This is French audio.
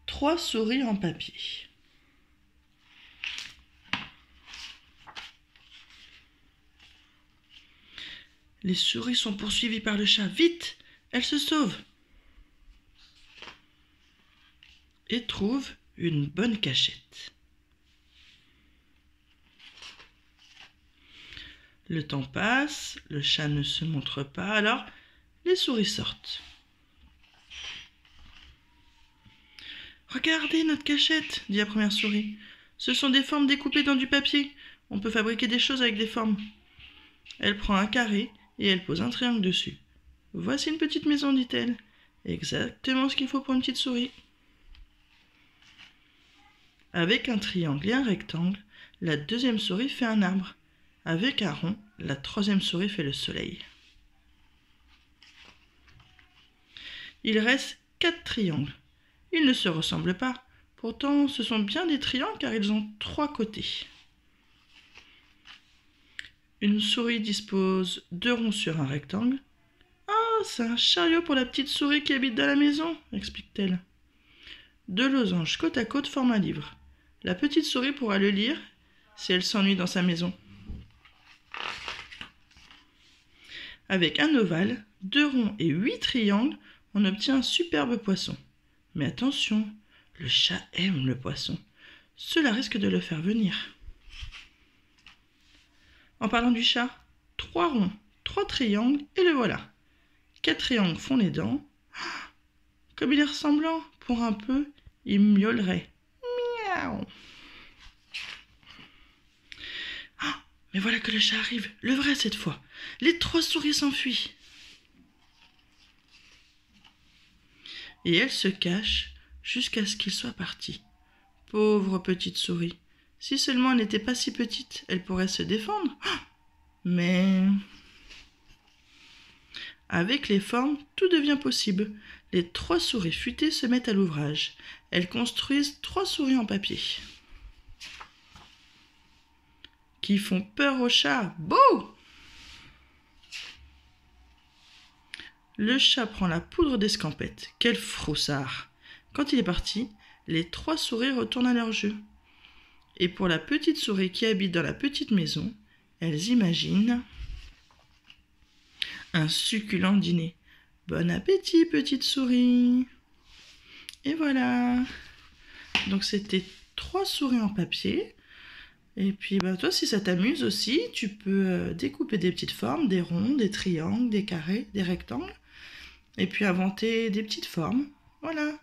3 souris en papier. Les souris sont poursuivies par le chat. Vite, elles se sauvent et trouvent une bonne cachette. Le temps passe, le chat ne se montre pas, alors les souris sortent. Regardez notre cachette, dit la première souris. Ce sont des formes découpées dans du papier. On peut fabriquer des choses avec des formes. Elle prend un carré et elle pose un triangle dessus. Voici une petite maison, dit-elle. Exactement ce qu'il faut pour une petite souris. Avec un triangle et un rectangle, la deuxième souris fait un arbre. Avec un rond, la troisième souris fait le soleil. Il reste 4 triangles. Ils ne se ressemblent pas. Pourtant, ce sont bien des triangles car ils ont 3 côtés. Une souris dispose 2 ronds sur un rectangle. « Ah, c'est un chariot pour la petite souris qui habite dans la maison », explique-t-elle. 2 losanges côte à côte forment un livre. La petite souris pourra le lire si elle s'ennuie dans sa maison. Avec un ovale, 2 ronds et 8 triangles, on obtient un superbe poisson. Mais attention, le chat aime le poisson. Cela risque de le faire venir. En parlant du chat, 3 ronds, 3 triangles et le voilà. 4 triangles font les dents. Comme il est ressemblant, pour un peu, il miaulerait. Miaou. Mais voilà que le chat arrive, le vrai cette fois. Les 3 souris s'enfuient. Et elle se cache jusqu'à ce qu'il soit parti. Pauvre petite souris. Si seulement elle n'était pas si petite, elle pourrait se défendre. Mais avec les formes, tout devient possible. Les 3 souris futées se mettent à l'ouvrage. Elles construisent 3 souris en papier. Qui font peur au chat. Bouh! Le chat prend la poudre d'escampette. Quel froussard! Quand il est parti, les 3 souris retournent à leur jeu. Et pour la petite souris qui habite dans la petite maison, elles imaginent un succulent dîner. Bon appétit, petite souris! Et voilà! Donc c'était 3 souris en papier. Et puis toi, si ça t'amuse aussi, tu peux découper des petites formes, des ronds, des triangles, des carrés, des rectangles. Et puis inventer des petites formes. Voilà.